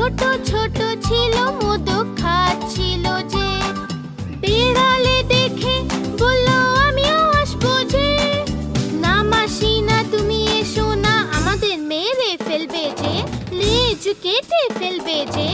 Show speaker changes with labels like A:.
A: ছোট ছোট ছিল মোদক খাচ্ছিল যে। বিড়ালে দেখে বলল আমিও আসবো যে। না মাসি না তুমি এসো না, আমাদের মেরে ফেলবে যে, লেজ কেটে ফেলবে যে।